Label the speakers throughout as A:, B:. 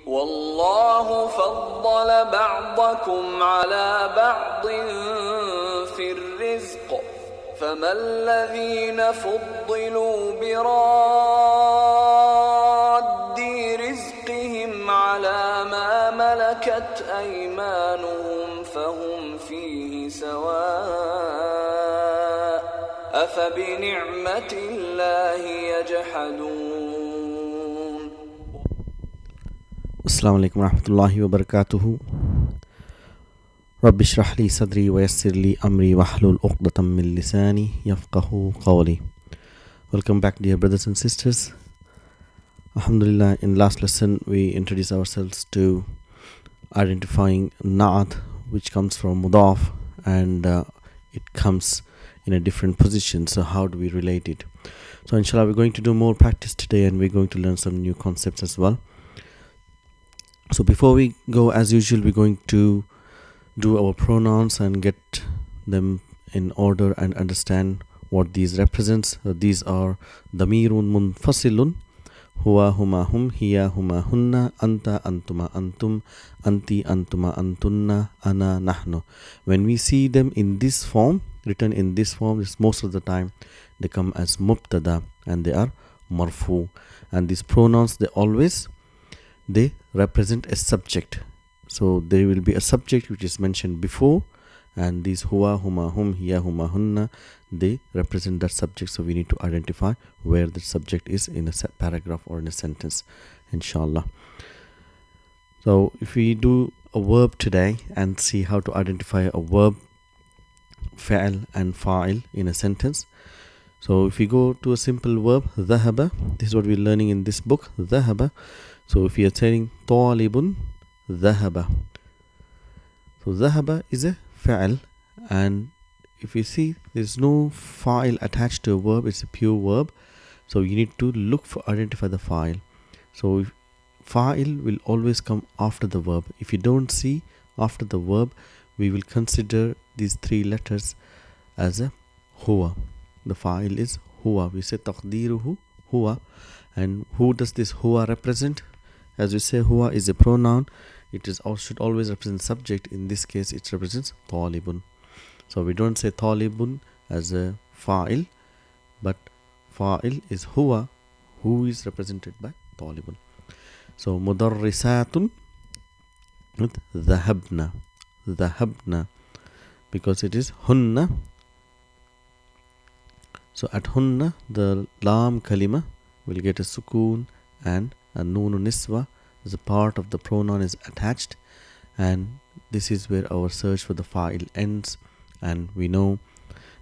A: والله فضل بعضكم على بعض في الرزق فما الذين فضلوا براد رزقهم على ما ملكت أيمانهم فهم فيه سواء أفبنعمة الله يجحدون.
B: Assalamu alaikum warahmatullahi wabarakatuh. Rabbi shrah li sadri wa yassir li amri wahlul uqdatam min lisani yafqahu qawli. Welcome back, dear brothers and sisters. Alhamdulillah, in last lesson we introduced ourselves to identifying na'at, which comes from mudaf, and it comes in a different position. So how do we relate it? So inshallah we're going to do more practice today, and we're going to learn some new concepts as well. So before we go, as usual, we're going to do our pronouns and get them in order and understand what these represents. These are damirun munfasilun, huwa huma hum, hiya huma hunna, anta antuma antum, anti antuma antunna, ana nahnu. When we see them in this form, written in this form, most of the time they come as mubtada and they are marfu. And these pronouns, they represent a subject. So there will be a subject which is mentioned before, and these huwa, huma, hum, hiya, huma, hunna, they represent that subject. So we need to identify where the subject is in a paragraph or in a sentence, inshallah. So if we do a verb today and see how to identify a verb, fa'al and fa'il in a sentence. So if we go to a simple verb, dhahaba, this is what we're learning in this book, dhahaba. So if we are saying talibun dhahaba, so dhahaba is a fa'al, and if you see there's no fa'il attached to a verb, it's a pure verb. So you need to look for, identify the fa'il. So fa'il will always come after the verb. If you don't see after the verb, we will consider these three letters as a huwa. The fa'il is huwa. We say taqdiruhu huwa. And who does this huwa represent? As we say, huwa is a pronoun. It is should always represent subject. In this case, it represents talibun. So we don't say talibun as a fa'il, but fa'il is huwa, who is represented by talibun. So mudarrisatun with dhahabna, because it is hunna. So at hunna, the lam kalima will get a sukoon, and a noon niswa as a part of the pronoun is attached, and this is where our search for the fa'il ends. And we know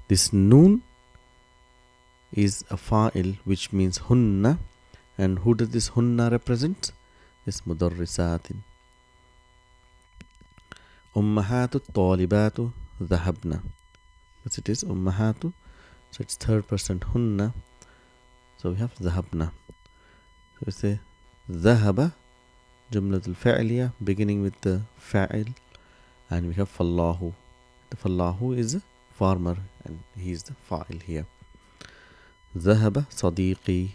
B: this noon is a fa'il, which means hunna. And who does this hunna represent? This mudarrisatin. Ummahatu talibatu dhahabna, because it is ummahatu, so it's third person hunna. So we have dhahabna. So we say dhahaba, jumlatul fa'iliyah, beginning with the fa'il, and we have fallahu. The fallahu is a farmer, and he is the fa'il here. Dhahaba sadiqi.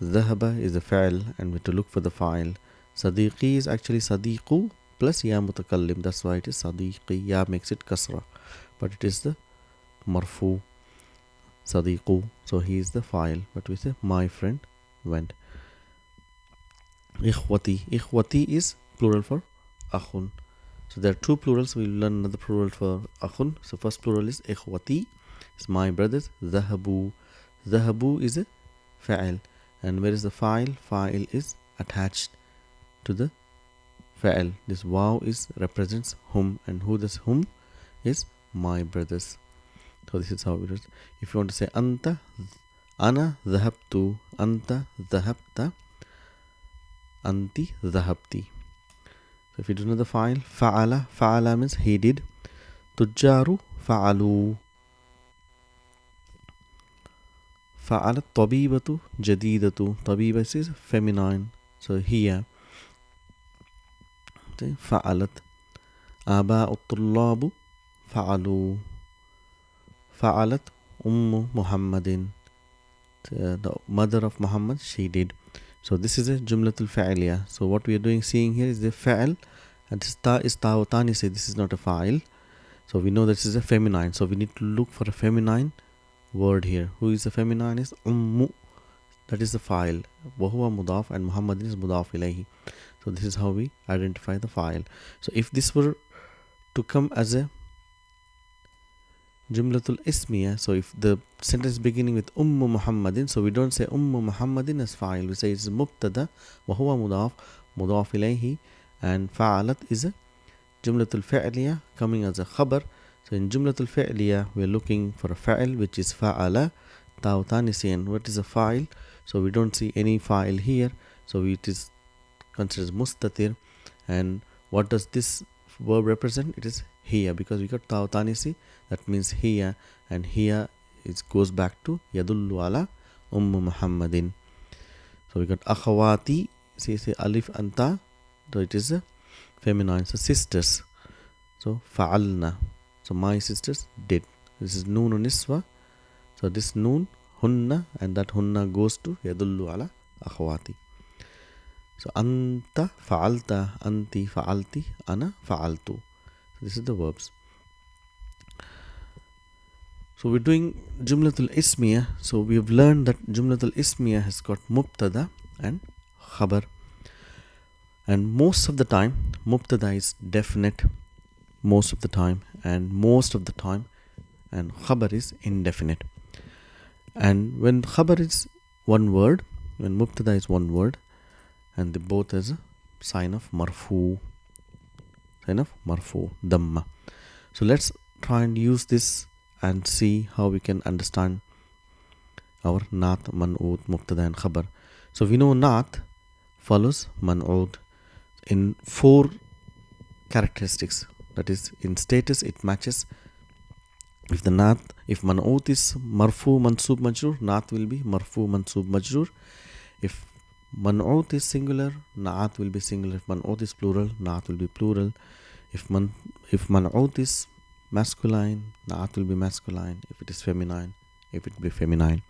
B: Dhahaba is the fa'il, and we have to look for the fa'il. Sadiqi is actually sadiqu plus ya mutakallim. That's why it is sadiqi. Ya makes it kasra, but it is the marfu. Sadiqu. So he is the fa'il, but we say my friend went. Ikhwati. Ikhwati is plural for akhun. So there are two plurals. We'll learn another plural for akhun. So first plural is ikhwati, it's my brothers. Dhahabu. Dhahabu is a fa'il, and where is the fa'il? Fa'il is attached to the fa'il. This waw is represents hum, and who does hum is my brothers. So this is how it is. If you want to say anta, ana dhahabtu, anta dhahabta, anti dhahabti. So if you do know the fa'il, fa'ala. Fa'ala means he did. Tujjaru fa'alu. Fa'alat tabibatu jadidatu. Tabiba is feminine, so hiya. Fa'alat. Aba'u tullabu fa'alu. Fa'alat ummu Muhammadin. The mother of Muhammad, she did. So this is a jumlatul fa'iliyah. So what we are doing, seeing here is the fa'il, and this ta is ta'utani, say this is not a fa'il. So we know this is a feminine. So we need to look for a feminine word here. Who is the feminine? Is ummu. That is the fa'il. Wahuwa mudaf and Muhammadin is mudaf ilayhi. So this is how we identify the fa'il. So if this were to come as a jumlatul ismiyah, so if the sentence beginning with ummu Muhammadin, so we don't say ummu Muhammadin as fa'il, we say it's mubtada wa huwa mudaf ilayhi, and fa'alat is a jumlatul fi'liyah coming as a khabar. So in jumlatul fi'liyah we are looking for a fa'il which is fa'ala ta'utanisi, and what is a fa'il? So we don't see any fa'il here, so it is considered mustatir. And what does this verb represent? It is hiya, because we got ta'utanisi, that means hiya, and hiya it goes back to yadullu ala ummu Muhammadin. So we got akhawati, say alif anta, so it is a feminine. So sisters, so fa'alna, so my sisters did. This is noon niswa, so this noon hunna, and that hunna goes to yadullu ala akhawati. So anta fa'alta, anti fa'alti, ana fa'altu. So this is the verbs. So we're doing jumlatul ismiyah. So we have learned that jumlatul ismiyah has got mubtada and khabar, and most of the time mubtada is definite, most of the time, and khabar is indefinite. And when khabar is one word, when mubtada is one word, and they both as a sign of marfu, damma. So let's try and use this and see how we can understand our naat, man'ud, mubtada and khabar. So we know naat follows man'ud in 4 characteristics. That is, in status it matches. If man'ud is marfu, mansub, majrur, naat will be marfu, mansub, majrur. If man'ud is singular, naat will be singular. If man'ud is plural, naat will be plural. If man'ud is masculine, naat will be masculine. If it is feminine, if it be feminine.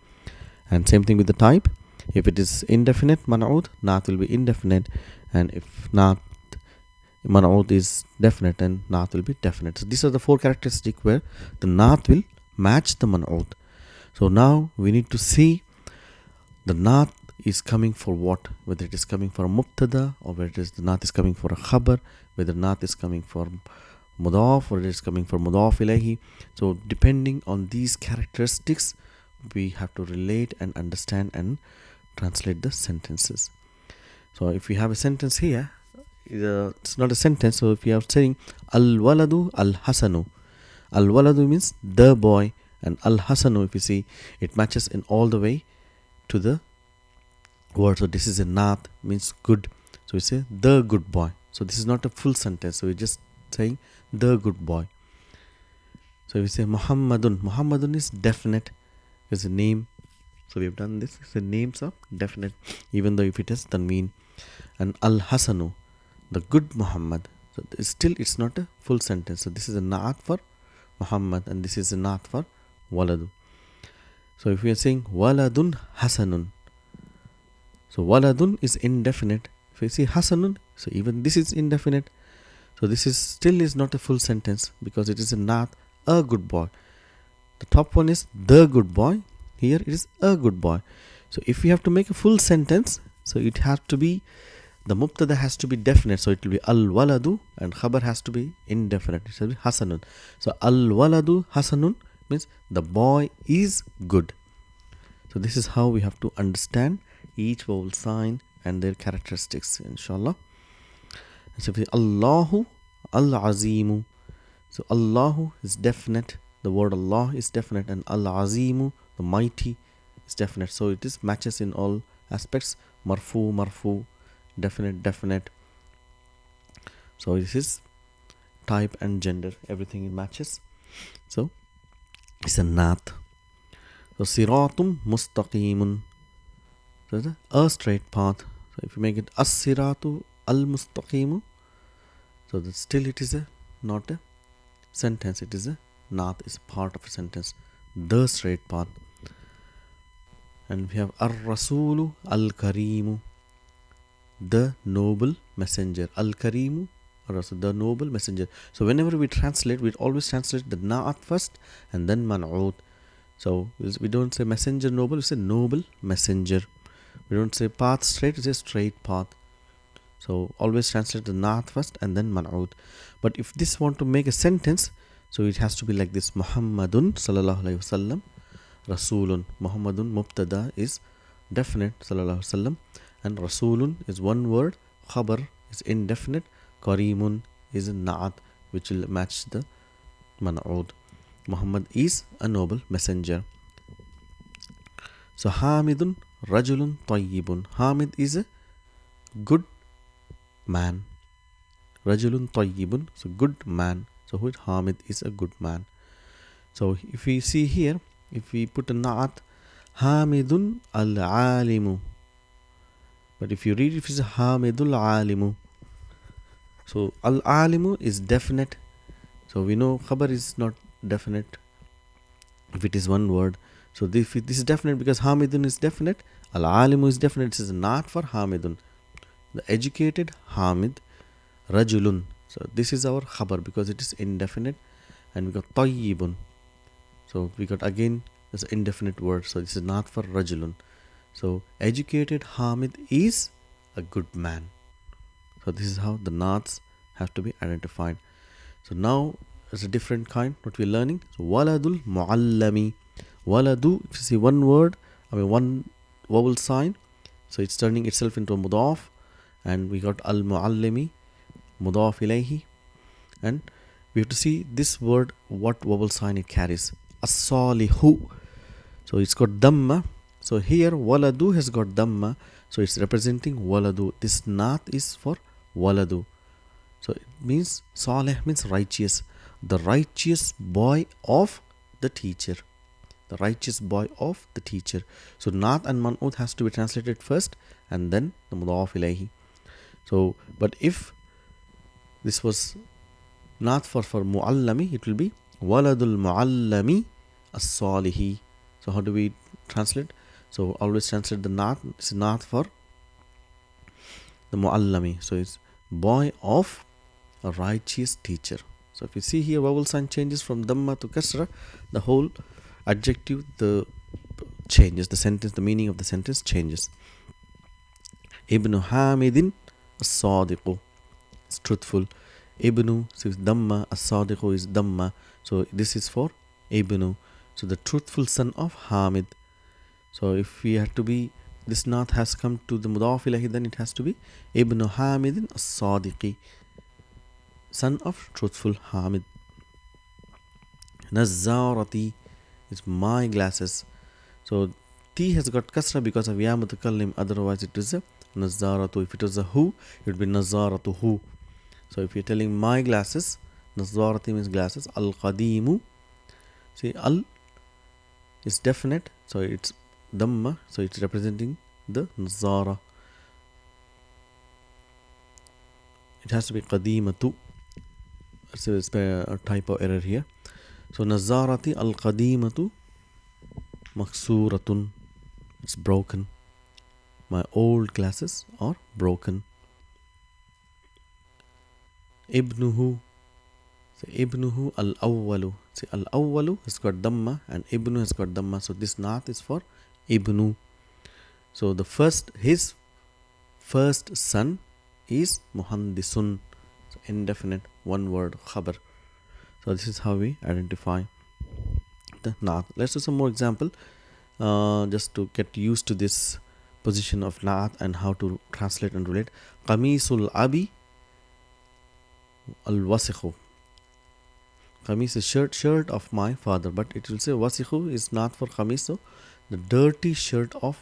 B: And same thing with the type. If it is indefinite man'ud, naat will be indefinite, and if man'ud is definite, and naat will be definite. So these are the 4 characteristics where the naat will match the man'ud. So now we need to see the naat is coming for what, whether it is coming for a mubtada, or whether the naat is coming for a khabar, whether naat is coming for mudaf, or it is coming for mudaf ilayhi. So depending on these characteristics, we have to relate and understand and translate the sentences. So if we have a sentence here, it's not a sentence. So if we are saying al-waladu al-hasanu, al-waladu means the boy, and al-hasanu, if you see, it matches in all the way to the word. So this is a naat, means good. So we say the good boy. So this is not a full sentence, so we're just saying the good boy. So we say Muhammadun is definite, is a name. So we have done this. The names are definite, even though if it is tanween. And al-hasanu, the good Muhammad. So it's not a full sentence. So this is a naat for Muhammad, and this is a naat for waladu. So if we are saying waladun hasanun, so waladun is indefinite. If you see hasanun, so even this is indefinite. So this is still is not a full sentence, because it is a naat, a good boy. The top one is the good boy. Here it is a good boy. So if we have to make a full sentence, so it has to be, the mubtada has to be definite. So it will be al-waladu, and khabar has to be indefinite. It will be hasanun. So al-waladu hasanun means the boy is good. So this is how we have to understand each vowel sign and their characteristics, inshallah. So if we say Allahu al-azimu, so Allahu is definite, the word Allah is definite, and al-azimu, the mighty, is definite. So it is matches in all aspects. Marfu, definite. So this is type and gender, everything it matches. So it's a naat. So siratum mustaqimun, so it's a straight path. So if you make it as-siratu al-mustaqimu, so that still it is not a sentence, it is a naat, is part of a sentence, the straight path. And we have ar-rasulu al-karimu, the noble messenger. Al-Karimu, or also the noble messenger. So whenever we translate, we always translate the na'at first and then man'ud. So we don't say messenger noble, we say noble messenger. We don't say path straight, we say straight path. So always translate the na'at first and then man'ud. But if this want to make a sentence, so it has to be like this: Muhammadun sallallahu alaihi wasallam Rasulun. Muhammadun mubtada is definite, sallallahu alaihi wasallam, and Rasulun is one word, khabar is indefinite, Karimun is a na'at which will match the man'ud. Muhammad is a noble messenger. So Hamidun Rajulun Tayyibun. Hamid is a good man. Rajulun Tayyibun, so good man. So who is Hamid is a good man. So if we see here, if we put a na'at, Hamidun al-alimu. But if you read it, it's Hamidul alimu. So al-alimu is definite. So we know khabar is not definite if it is one word. So this is definite because Hamidun is definite. Al-alimu is definite. This is not for Hamidun. The educated Hamid, Rajulun. So this is our khabar because it is indefinite. And we got Tayyibun. So we got again this indefinite word. So this is not for Rajulun. So educated Hamid is a good man. So this is how the naats have to be identified. So now it's a different kind what we're learning. So waladul muallami. Waladu, if you see one word, one vowel sign, so it's turning itself into a mudaf, and we got al-muallimi, mudaf ilayhi, and we have to see this word what vowel sign it carries. As-salihu, so it's got dhamma. So here waladu has got dhamma, so it's representing waladu. This naat is for waladu. So it means salih means righteous, the righteous boy of the teacher. The righteous boy of the teacher. So naat and man'ud has to be translated first and then the mudaf ilayhi. So but if this was naat for muallami, it will be waladul muallami as-salihi. So how do we translate? So always translate the naat. It's naat for the muallami. So it's boy of a righteous teacher. So if you see here, vowel sign changes from dhamma to kasra, the whole adjective changes, the sentence, the meaning of the sentence changes. Ibnu Hamidin as-sadiqu, it's truthful. Ibnu, so it's dhamma, as-sadiqu is dhamma. So this is for Ibnu, so the truthful son of Hamid. So if we had to be, this naat has come to the mudaf ilahi, then it has to be Ibnu Hamidin as-sadiqi, son of truthful Hamid. Nazzarati is my glasses. So T has got kasra because of ya mutakallim, otherwise it is a nazzaratu. If it was a hu, it would be nazzaratu hu. So if you're telling my glasses, nazzarati means glasses. Al-qadimu, see al is definite, so it's dhamma, so it's representing the nazzara. It has to be qadimatu. So it's a typo error here. So nazzarati al-qadimatu maksuratun, it's broken. My old glasses are broken. Ibnuhu, so ibnuhu al-awwalu. See, al-awwalu has got dhamma and ibnu has got dhamma, so this naat is for ibnu. So his first son is muhandisun, so indefinite, one word, khabar. So this is how we identify the naat. Let's do some more example, just to get used to this position of naat and how to translate and relate. Qamisul abi al-wasikhu. Qamis is shirt of my father, but it will say wasikhu is not for qamis, so the dirty shirt of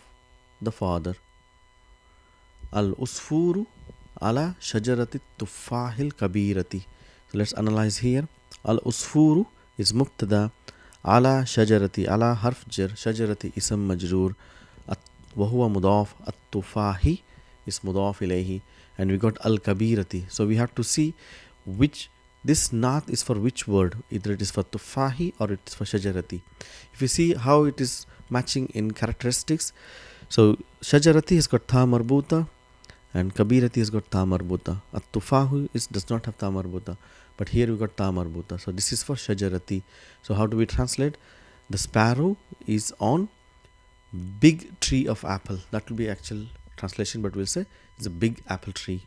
B: the father. Al-usfuru ala shajarati tuffahil kabirati. So let's analyze here. Al-usfuru is mubtada, ala shajarati, ala harf jar, shajarati ism majroor, wa huwa mudaf, at-tufahi is mudaf ilayhi, and we got al-kabirati. So we have to see which this naat is for which word, either it is for tufahi or it is for shajarati. If you see how it is matching in characteristics, so shajarati has got tha marbuta And kabirati has got ta marbuta. At-tufahu does not have ta marbuta, but here we got ta marbuta. So this is for shajarati. So how do we translate? The sparrow is on big tree of apple. That will be actual translation, but we'll say it's a big apple tree.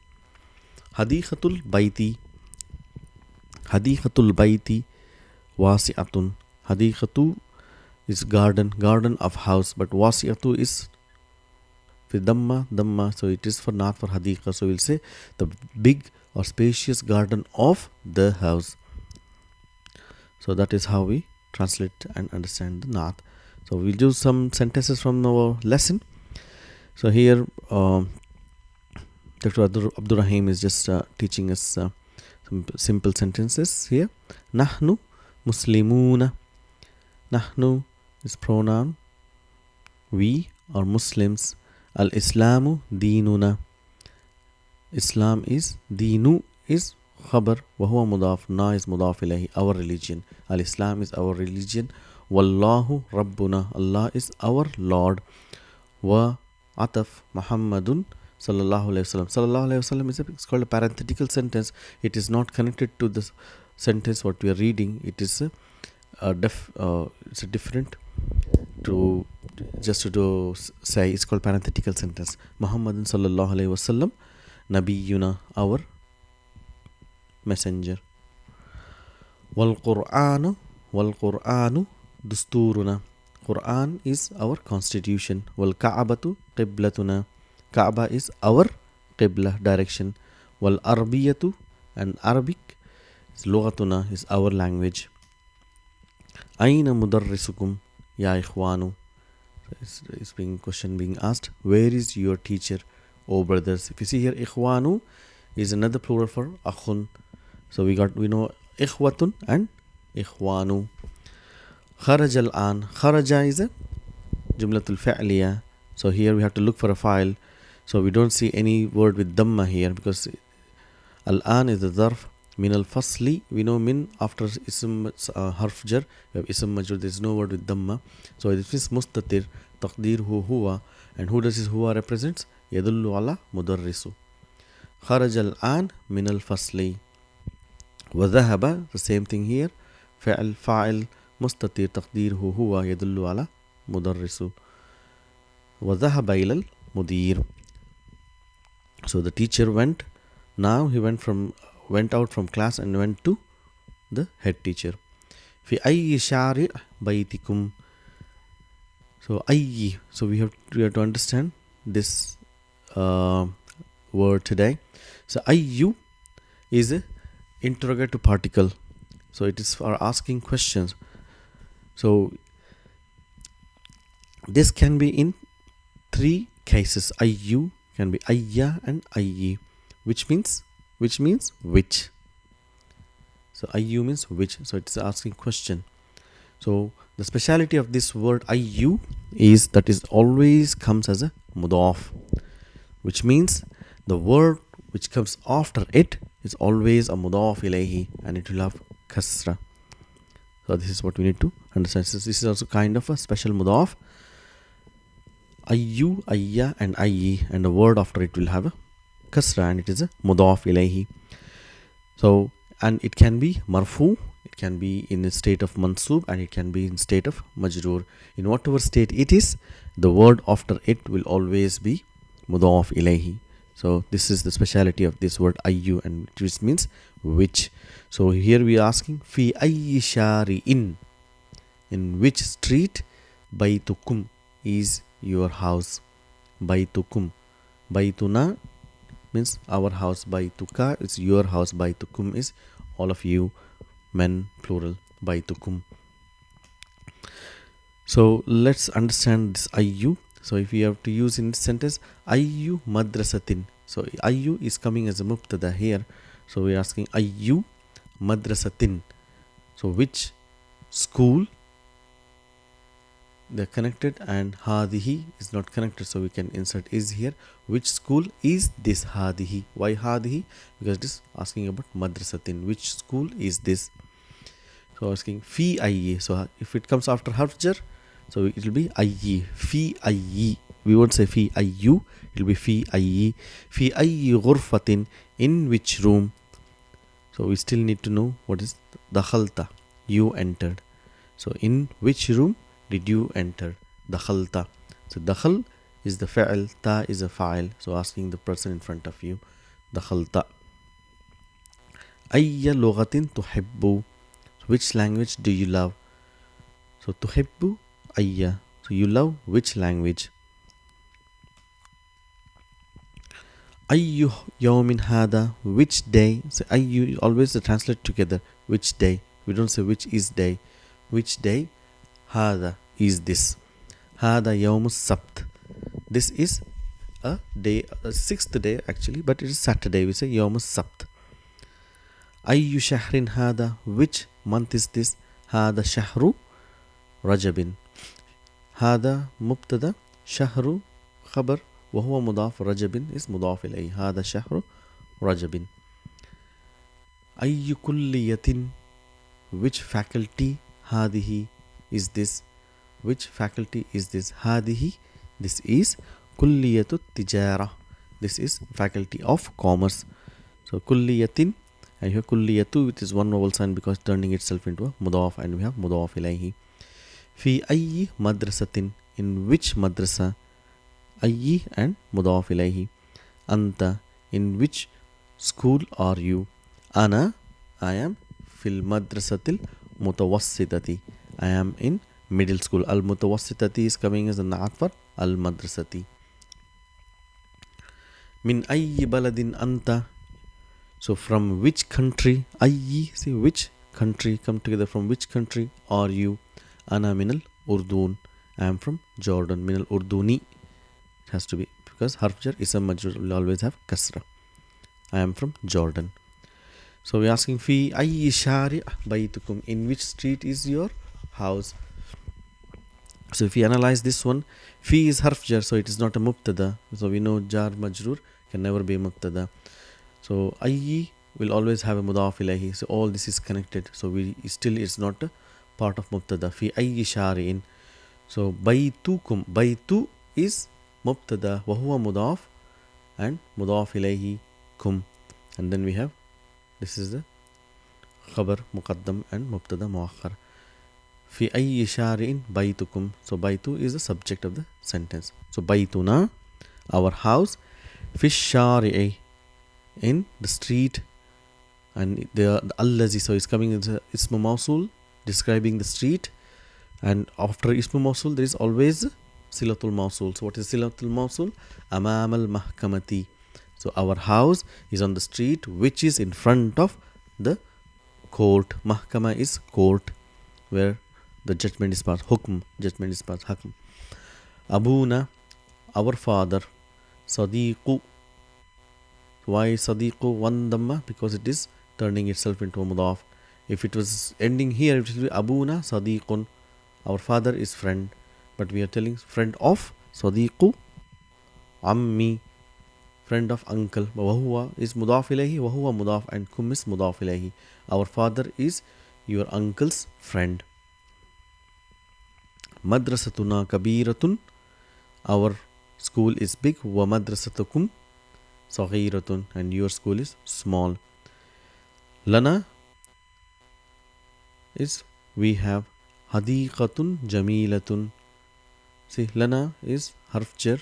B: Hadikhatul baiti. Hadikhatul baiti wasi'atun. Hadikhatu is garden of house, but wasi'atu is with damma, so it is for not for hadikha. So we'll say the big or spacious garden of the house. So that is how we translate and understand the naat. So we'll do some sentences from our lesson. So here Dr. Abdul Rahim is just teaching us some simple sentences here. Nahnu muslimuna. Nahnu is pronoun we or Muslims. Al-Islamu deenuna. Islam is deenu is khabar wa huwa mudaf, na is mudaf ilayhi, our religion. Al-Islam is our religion. Wallahu rabbuna, Allah is our Lord. Wa ataf Muhammadun sallallahu alayhi wasallam. Sallallahu alayhi wasallam is called a parenthetical sentence. It is not connected to the sentence what we are reading. It is it's a different to just to say it's called parenthetical sentence. Muhammadun sallallahu alayhi wasallam nabiyuna, our messenger. Wal Qur'anu dusturuna. Quran is our constitution. Wal Ka'batu qiblatuna. Kaaba is our qibla, direction. Wal Arabiyyatu, and Arabic is lughatuna, is our language. Aina mudarrisukum ya ikhwanu. It's being question being asked, where is your teacher, O brothers? If you see here, ikhwanu is another plural for akhun. So we know ikhwatun and ikhwanu. Kharaj al-an. Kharaja is a jumlatul fa'liya. So here we have to look for a file. So we don't see any word with damma here because al-an is the zarf. Min al-fasli, we know min after ism harf jar, we have ism majrur, there is no word with damma. So this is mustatir, taqdirhu huwa, and who does this huwa represents? Yadullu ala mudarrisu. Kharaj al-an min al-fasli. Wa dhahaba, the same thing here. Fa'il mustatir, taqdirhu huwa, yadullu ala mudarrisu. Wa dhahaba ila al-mudir. So the teacher went. Now he went out from class and went to the head teacher. Fi ayyi shari' baytikum. So ayyi. So we have to understand this word today. So ayyu is a interrogative particle. So it is for asking questions. So this can be in three cases. Ayyu can be ayya and ayyi, which means which. So ayyu means which. So it's asking question. So the speciality of this word ayyu is that it always comes as a mudaf, which means the word which comes after it is always a mudaf ilayhi and it will have kasra. So this is what we need to understand. So this is also kind of a special mudaf. Ayyu, ayya and ayyi, and the word after it will have a kasra and it is a mudaf ilayhi. So, and it can be marfu, it can be in a state of mansub, and it can be in state of majroor. In whatever state it is, the word after it will always be mudaf ilayhi. So this is the speciality of this word ayyu, and which means which. So here we are asking fi ayyi shari'in, in which street baytukum is your house. Baytukum, baytuna means our house. Baytuka is your house. Baytukum is all of you, men plural. Baytukum. So let's understand this ayyu. So if we have to use in this sentence, ayyu madrasatin. So ayyu is coming as a mubtada here. So we are asking ayyu madrasatin. So which school? They're connected, and hadihi is not connected, so we can insert is here. Which school is this hadihi? Why hadihi? Because it is asking about madrasatin. Which school is this? So asking fi ayyi. So if it comes after harf jar, so it will be ayyi. Fi ayyi. we won't say fi ayyu, it will be fi ayyi. Fi ayyi ghurfatin, in which room. So we still need to know what is dakhalta, you entered. So in which room did you enter? Dakhalta. So dakhal is the fa'il, ta is a fa'il. So asking the person in front of you, dakhalta. Ayya lughatin tuhibbu, which language do you love? So tuhibbu ayya, so you love which language? Ayyu yawmin hada, which day? So ayyu always translate together, which day. We don't say which is day. Which day? Hada is this. Hada yawmus sabt. This is a day, a sixth day actually, but it is Saturday. We say yawmus sabt. Ayyu shahrin hada, which month is this? Hada shahru rajabin. Hada mubtada, shahru khabar, وهو مضاف, رجب is مضاف إليه. هذا شهر رجب. أي كلية, which faculty? هذه is this. Which faculty is this? هذه, this is كلية التجارة. This is faculty of commerce. So كلية, and here كلية, which is one vowel sign because turning itself into a مضاف, and we have مضاف إليه. في أي مدرسة, in which madrasa? Ayyi and mudaf ilayhi. Anta, in which school are you? Ana, I am fil madrasatil mutawassitati. I am in middle school. Al mutawassitati is coming as a na'at for al madrasati. Min ayyi baladin anta, so from which country? Ayyi, see which country, come together, from which country are you? Ana min al urdun, I am from Jordan. Min al urduni, it has to be, because harf jar ism majrur will always have kasra. I am from Jordan. So we are asking fi ayyi shari' baytukum, in which street is your house? So if we analyze this one, fi is harf jar, so it is not a mubtada. So we know jar majrur can never be a mubtada. So ayyi will always have a mudaf ilayhi. So all this is connected. So we still is not a part of mubtada. Fi ayyi shari'in. So baytukum, baytu is mubtada wa huwa mudaf and mudaf ilayhi kum, and then we have, this is the khabar muqaddam and mubtada muakhar. Fi ayyi shari'in baytukum, so baytu is the subject of the sentence. So baytuna, our house, fi shari'i, in the street, and the allazi, so it's coming as ismu mawsul describing the street, and after ismu mawsul there is always silatul mawsul. So what is silatul mawsul? Amam al mahkamati. So our house is on the street which is in front of the court. Mahkama is court, where the judgment is passed. Hukm, judgment is passed. Hakm. Abuna, our father. Sadiqu. Why sadiqu? One dhamma, because it is turning itself into a mudaf. If it was ending here, it will be abuna sadiqun. Our father is friend. But we are telling friend of, sadiqu ammi, friend of uncle. Wahuwa is mudaf ilayhi, wahuwa mudaf, and kum is mudaf ilayhi. Our father is your uncle's friend. Madrasatuna kabiratun, our school is big. Wa madrasatukum saghiratun, and your school is small. Lana is we have. Hadiqatun jamilatun. See, lana is harf jar.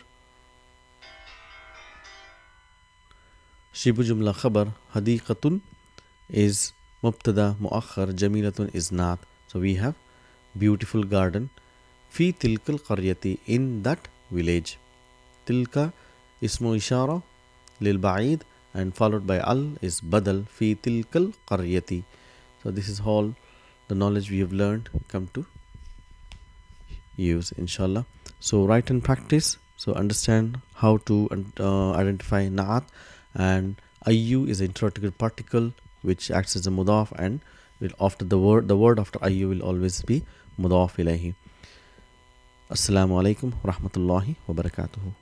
B: Shibu jumla khabar. Hadiqatun is mubtada muakhar. Jamilatun is naat. So we have beautiful garden. Fi tilkal qaryati, in that village. Tilka ismu ishara lil ba'id, and followed by al is badal. Fi tilkal qaryati. So this is all the knowledge we have learned come to use, inshallah. So write and practice. So understand how to identify na'at, and ayyu is an interrogative particle which acts as a mudaf, and will after the word after ayyu will always be mudaf ilayhi. Assalamu alaikum wa rahmatullahi wa barakatuhu.